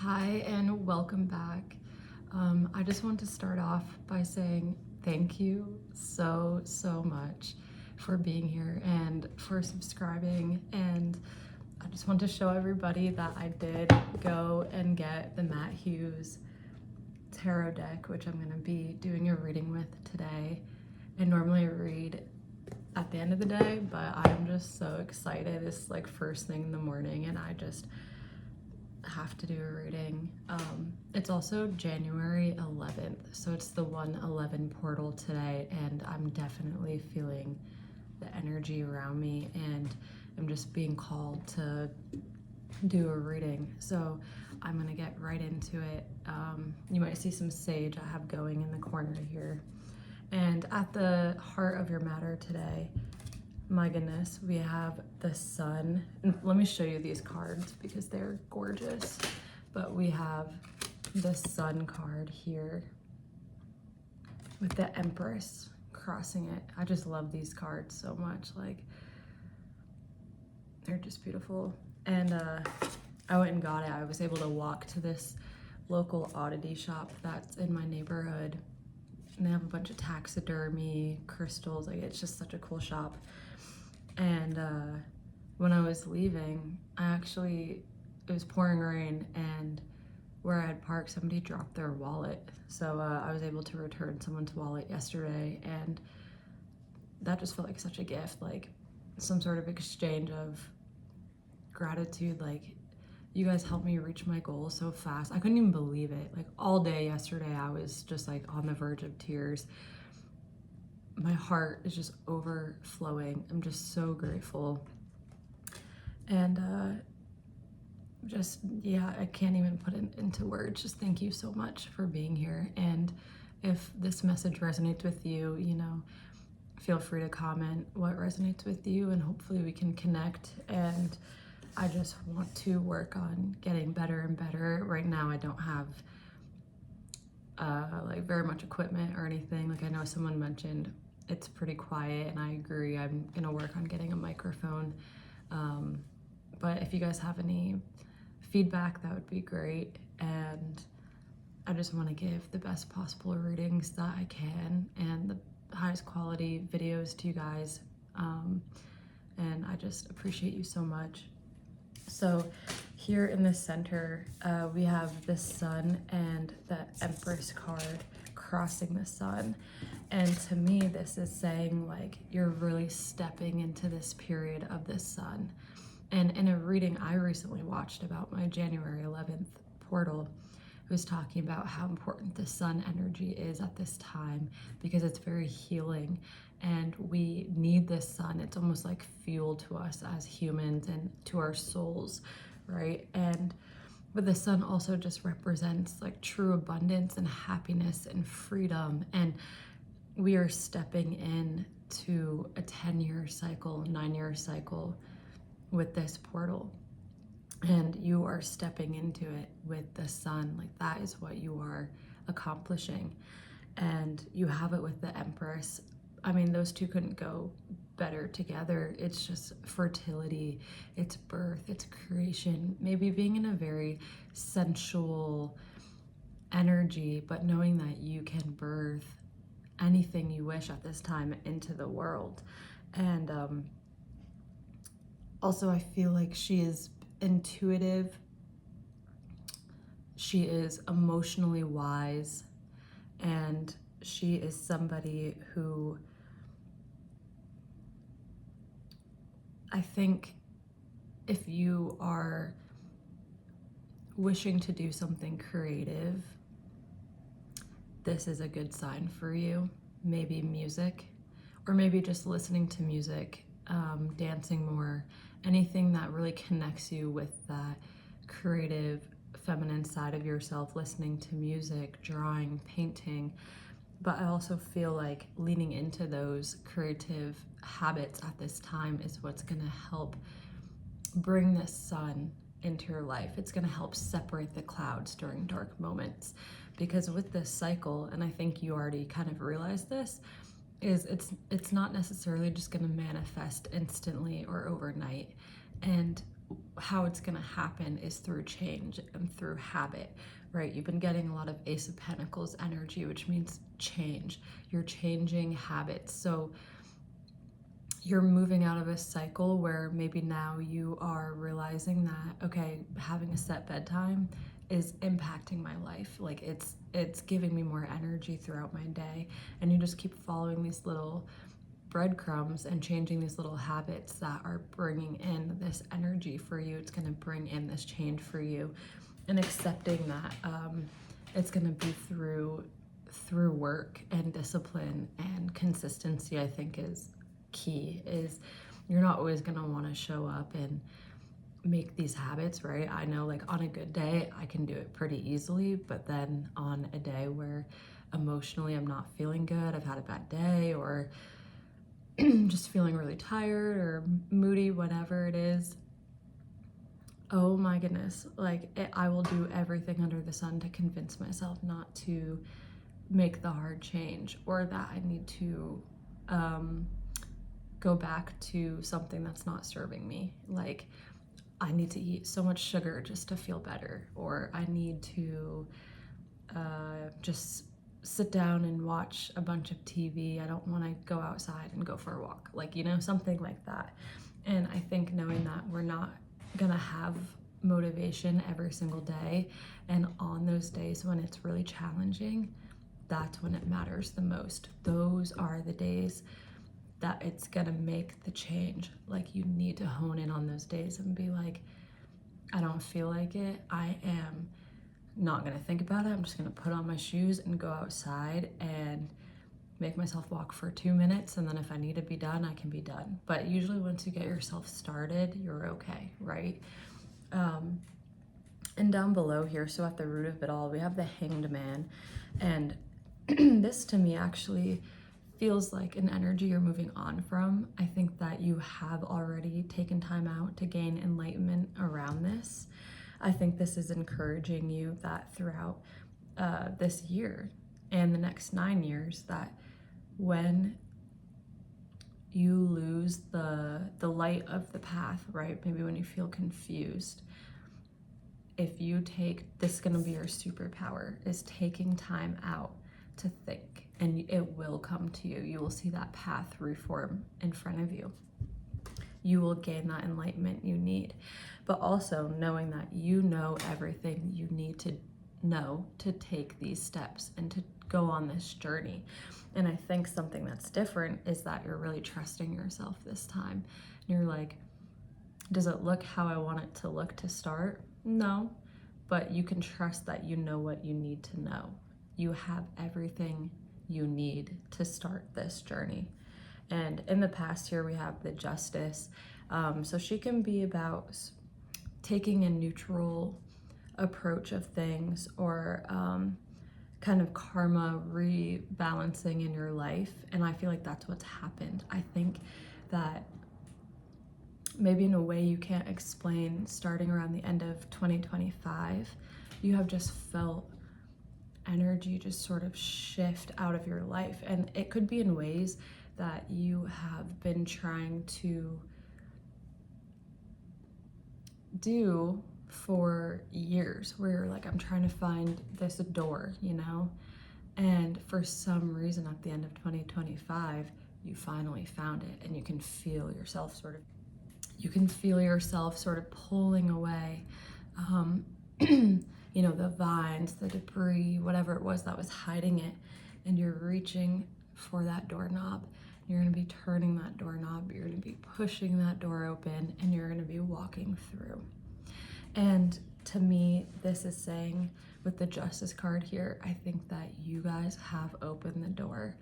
Hi and welcome back. I just want to start off by saying thank you so much for being here and for subscribing. And I just want to show everybody that I did go and get the Matt Hughes tarot deck, which I'm going to be doing a reading with today. And normally I read at the end of the day, but I'm just so excited. It's like first thing in the morning and I just have to do a reading. It's also January 11th, so it's the 111 portal today, and I'm definitely feeling the energy around me, and I'm just being called to do a reading. So I'm gonna get right into it. You might see some sage I have going in the corner here. And at the heart of your matter today, my goodness, we have the sun. And let me show you these cards because they're gorgeous. But we have the sun card here with the Empress crossing it. I just love these cards so much. Like, they're just beautiful. And I went and got it. I was able to walk to this local oddity shop that's in my neighborhood. And they have a bunch of taxidermy, crystals. Like, it's just such a cool shop. And when I was leaving, it was pouring rain, and where I had parked, somebody dropped their wallet. So I was able to return someone's wallet yesterday, and that just felt like such a gift, like some sort of exchange of gratitude. Like, you guys helped me reach my goal so fast. I couldn't even believe it. Like, all day yesterday, I was just like on the verge of tears. My heart is just overflowing. I'm just so grateful. And I can't even put it into words. Just thank you so much for being here. And if this message resonates with you, feel free to comment what resonates with you, and hopefully we can connect. And I just want to work on getting better and better. Right now I don't have like very much equipment or anything. Like, I know someone mentioned it's pretty quiet, and I agree. I'm gonna work on getting a microphone. But if you guys have any feedback, that would be great. And I just want to give the best possible readings that I can and the highest quality videos to you guys. And I just appreciate you so much. So here in the center, we have the sun and the Empress card crossing the sun. And to me, this is saying, like, you're really stepping into this period of the sun. And in a reading I recently watched about my January 11th portal, it was talking about how important the sun energy is at this time because it's very healing, and we need this sun. It's almost like fuel to us as humans and to our souls, right? But the sun also just represents like true abundance and happiness and freedom. And we are stepping in to a 10-year cycle, 9-year cycle with this portal. And you are stepping into it with the sun. Like, that is what you are accomplishing. And you have it with the Empress. I mean, those two couldn't go better together. It's just fertility, it's birth, it's creation, maybe being in a very sensual energy, but knowing that you can birth anything you wish at this time into the world. And also, I feel like she is intuitive, she is emotionally wise, and she is somebody who, I think, if you are wishing to do something creative, this is a good sign for you. Maybe music, or maybe just listening to music, dancing more, anything that really connects you with that creative feminine side of yourself, listening to music, drawing, painting. But I also feel like leaning into those creative habits at this time is what's gonna help bring the sun into your life. It's gonna help separate the clouds during dark moments. Because with this cycle, and I think you already kind of realized this, is it's not necessarily just gonna manifest instantly or overnight. And how it's going to happen is through change and through habit, right? You've been getting a lot of Ace of Pentacles energy, which means change. You're changing habits. So you're moving out of a cycle where maybe now you are realizing that, okay, having a set bedtime is impacting my life. Like it's giving me more energy throughout my day. And you just keep following these little breadcrumbs and changing these little habits that are bringing in this energy for you. It's going to bring in this change for you, and accepting that it's going to be through work and discipline and consistency. I think is key. Is you're not always going to want to show up and make these habits, right? I know, like, on a good day I can do it pretty easily, but then on a day where emotionally I'm not feeling good, I've had a bad day, or just feeling really tired or moody, whatever it is, oh my goodness, like I will do everything under the sun to convince myself not to make the hard change, or that I need to go back to something that's not serving me. Like, I need to eat so much sugar just to feel better, or I need to just sit down and watch a bunch of TV. I don't want to go outside and go for a walk, like, you know, something like that. And I think knowing that we're not gonna have motivation every single day, and on those days when it's really challenging, that's when it matters the most. Those are the days that it's gonna make the change. Like, you need to hone in on those days and be like, I don't feel like it. I am not gonna think about it. I'm just gonna put on my shoes and go outside and make myself walk for 2 minutes, and then if I need to be done, I can be done. But usually once you get yourself started, you're okay, right? And down below here, so at the root of it all, we have the Hanged Man. And this to me actually feels like an energy you're moving on from. I think that you have already taken time out to gain enlightenment around this. I think this is encouraging you that throughout this year and the next 9 years, that when you lose the light of the path, right? Maybe when you feel confused, if you take, this is gonna be your superpower, is taking time out to think, and it will come to you. You will see that path reform in front of you. You will gain that enlightenment you need, but also knowing that you know everything you need to know to take these steps and to go on this journey. And I think something that's different is that you're really trusting yourself this time. You're like, does it look how I want it to look to start? No, but you can trust that you know what you need to know. You have everything you need to start this journey. And in the past here, we have the Justice. So she can be about taking a neutral approach of things, or kind of karma rebalancing in your life. And I feel like that's what's happened. I think that maybe in a way you can't explain, starting around the end of 2025, you have just felt energy just sort of shift out of your life. And it could be in ways that you have been trying to do for years, where you're like, I'm trying to find this door, you know? And for some reason at the end of 2025, you finally found it, and you can feel yourself sort of pulling away, you know, the vines, the debris, whatever it was that was hiding it, and you're reaching for that doorknob. You're gonna be turning that doorknob, you're gonna be pushing that door open, and you're gonna be walking through. And to me, this is saying, with the Justice card here, I think that you guys have opened the door,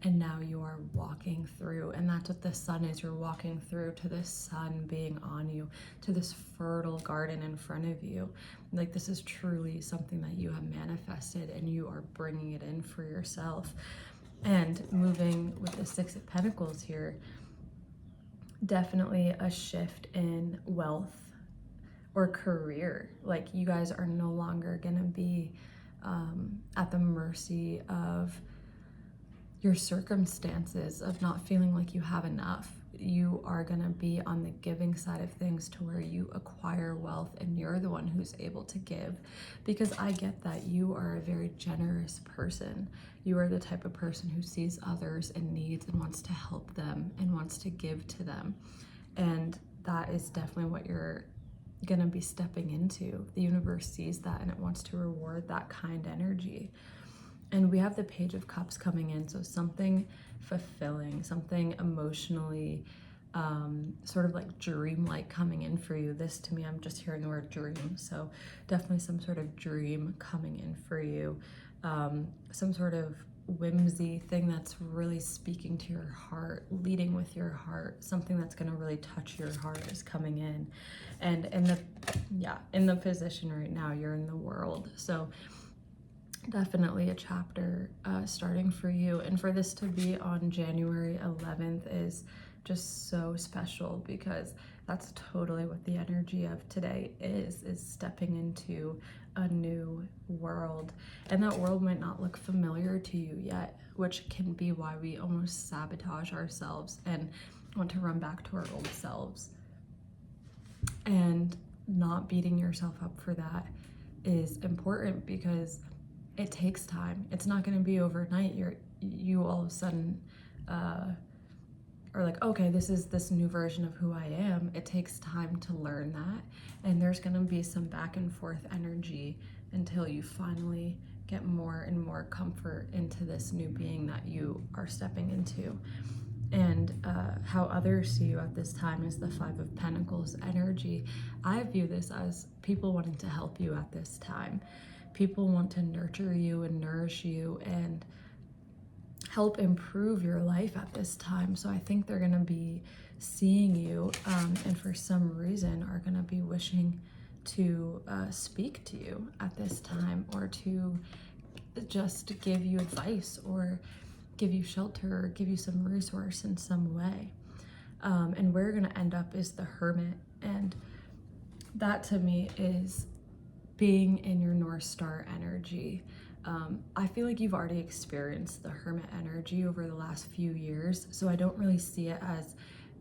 and now you are walking through. And that's what the Sun is. You're walking through to the sun being on you, to this fertile garden in front of you. Like, this is truly something that you have manifested, and you are bringing it in for yourself. And moving with the Six of Pentacles here, definitely a shift in wealth or career. Like, you guys are no longer gonna be at the mercy of your circumstances, of not feeling like you have enough. you are going to be on the giving side of things to where you acquire wealth and you're the one who's able to give. Because I get that you are a very generous person. You are the type of person who sees others in needs and wants to help them and wants to give to them. And that is definitely what you're going to be stepping into. The universe sees that and it wants to reward that kind energy. And we have the Page of Cups coming in, so something fulfilling, something emotionally sort of like dream-like coming in for you. This, to me, I'm just hearing the word dream, so definitely some sort of dream coming in for you. Some sort of whimsy thing that's really speaking to your heart, leading with your heart, something that's going to really touch your heart is coming in. And in the position right now, you're in the World, so definitely a chapter starting for you. And for this to be on January 11th is just so special, because that's totally what the energy of today is stepping into a new world. And that world might not look familiar to you yet, which can be why we almost sabotage ourselves and want to run back to our old selves. And not beating yourself up for that is important, because it takes time. It's not going to be overnight. You all of a sudden are like, okay, this is this new version of who I am. It takes time to learn that, and there's going to be some back and forth energy until you finally get more and more comfort into this new being that you are stepping into. And how others see you at this time is the Five of Pentacles energy. I view this as people wanting to help you at this time. People want to nurture you and nourish you and help improve your life at this time. So I think they're going to be seeing you and for some reason are going to be wishing to speak to you at this time, or to just give you advice or give you shelter or give you some resource in some way. And where you're going to end up is the Hermit. And that to me is being in your North Star energy. I feel like you've already experienced the Hermit energy over the last few years, so I don't really see it as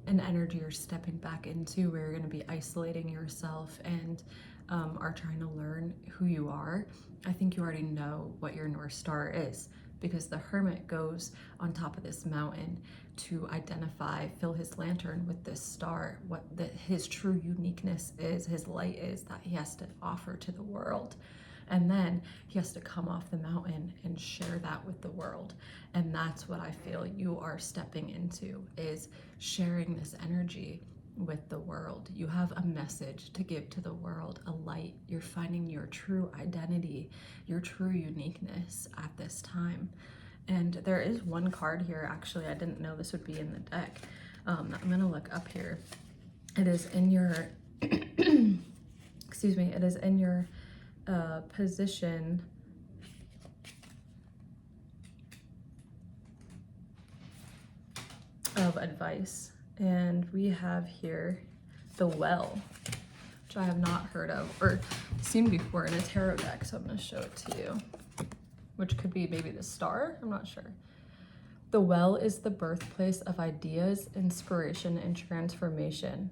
an energy you're stepping back into where you're going to be isolating yourself and are trying to learn who you are. I think you already know what your North Star is, because the Hermit goes on top of this mountain to identify, fill his lantern with this star, what his true uniqueness is, his light is that he has to offer to the world. And then he has to come off the mountain and share that with the world. And that's what I feel you are stepping into, is sharing this energy with the world. You have a message to give to the world, a light. You're finding your true identity, your true uniqueness at this time. And there is one card here, actually, I didn't know this would be in the deck. I'm gonna look up here. It is in your, excuse me, it is in your position of advice. And we have here the Well, which I have not heard of or seen before in a tarot deck, so I'm going to show it to you, which could be maybe the Star, I'm not sure. The Well is the birthplace of ideas, inspiration, and transformation.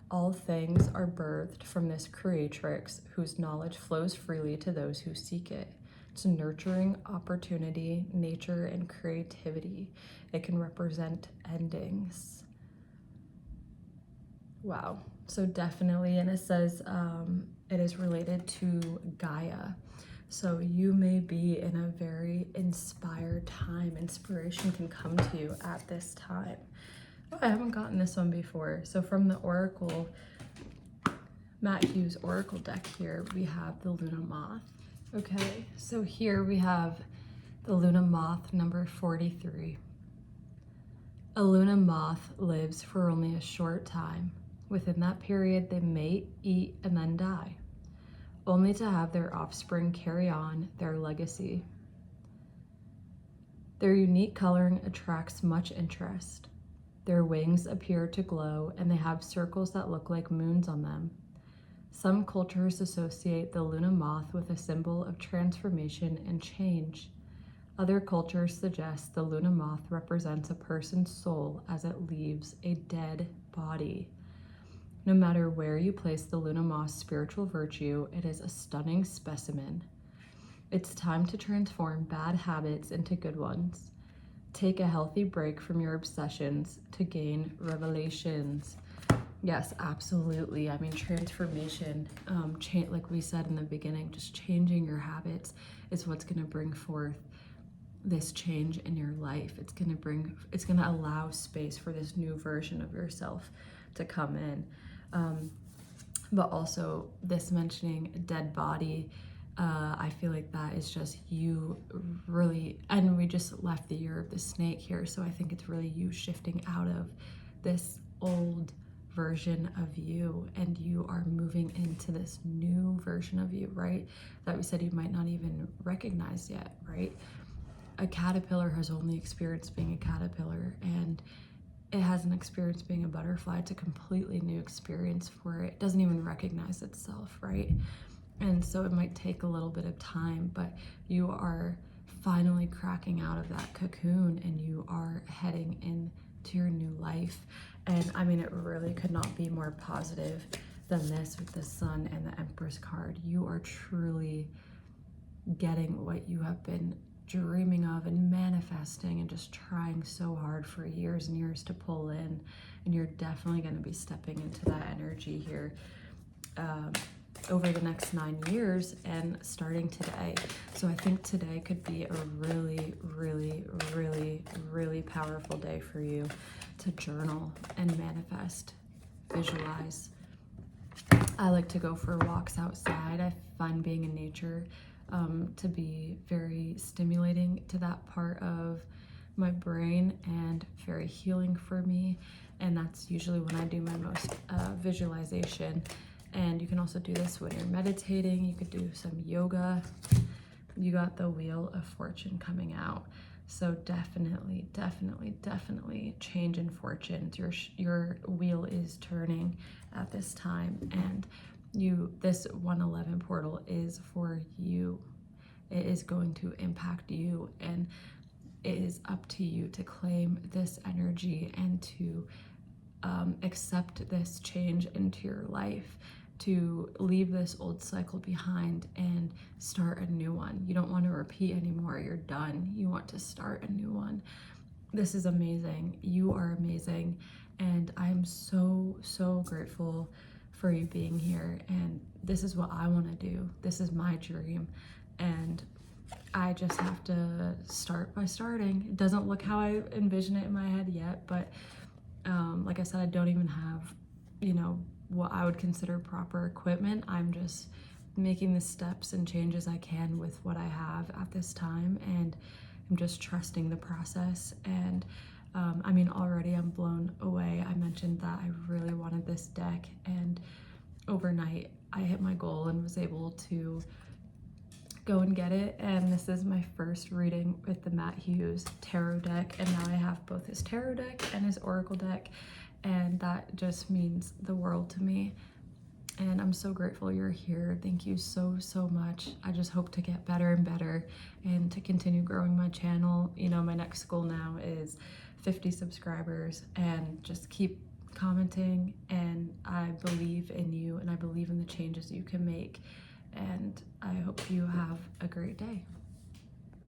All things are birthed from this creatrix whose knowledge flows freely to those who seek it. It's nurturing opportunity, nature, and creativity. It can represent endings. Wow. So definitely, and it says it is related to Gaia. So you may be in a very inspired time. Inspiration can come to you at this time. Oh, I haven't gotten this one before. So from the Oracle, Matt Hughes Oracle deck here, we have the Luna Moth. Okay, so here we have the Luna Moth number 43. A Luna Moth lives for only a short time. Within that period, they mate, eat, and then die, only to have their offspring carry on their legacy. Their unique coloring attracts much interest. Their wings appear to glow, and they have circles that look like moons on them. Some cultures associate the Luna Moth with a symbol of transformation and change. Other cultures suggest the Luna moth represents a person's soul as it leaves a dead body. No matter where you place the Luna moth's spiritual virtue, it is a stunning specimen. It's time to transform bad habits into good ones. Take a healthy break from your obsessions to gain revelations. Yes, absolutely. I mean, transformation, like we said in the beginning, just changing your habits is what's going to bring forth this change in your life. It's going to allow space for this new version of yourself to come in. But also this mentioning a dead body, I feel like that is just you really, and we just left the year of the snake here, so I think it's really you shifting out of this old version of you, and you are moving into this new version of you, right? That we said you might not even recognize yet, right? A caterpillar has only experienced being a caterpillar, and it hasn't experienced being a butterfly. It's a completely new experience for it. It doesn't even recognize itself, right? And so it might take a little bit of time, but you are finally cracking out of that cocoon and you are heading into your new life. And I mean, it really could not be more positive than this with the Sun and the Empress card. You are truly getting what you have been dreaming of and manifesting and just trying so hard for years and years to pull in. And you're definitely going to be stepping into that energy here over the next 9 years and starting today. So I think today could be a really, really, really, really powerful day for you to journal and manifest, visualize. I like to go for walks outside. I find being in nature to be very stimulating to that part of my brain and very healing for me. And that's usually when I do my most visualization. And you can also do this when you're meditating. You could do some yoga. You got the Wheel of Fortune coming out. So definitely, definitely, definitely change in fortunes. Your wheel is turning at this time, and this 111 portal is for you. It is going to impact you, and it is up to you to claim this energy and to accept this change into your life, to leave this old cycle behind and start a new one. You don't want to repeat anymore. You're done. You want to start a new one. This is amazing. You are amazing. And I'm so, so grateful for you being here. And this is what I want to do. This is my dream. And I just have to start by starting. It doesn't look how I envision it in my head yet, but like I said, I don't even have, what I would consider proper equipment. I'm just making the steps and changes I can with what I have at this time, and I'm just trusting the process. And I mean, already I'm blown away. I mentioned that I really wanted this deck, and overnight I hit my goal and was able to go and get it. And this is my first reading with the Matt Hughes tarot deck, and now I have both his tarot deck and his oracle deck, and that just means the world to me. And I'm so grateful you're here. Thank you so, so much. I just hope to get better and better and to continue growing my channel. My next goal now is 50 subscribers, and just keep commenting. And I believe in you, and I believe in the changes you can make. And I hope you have a great day.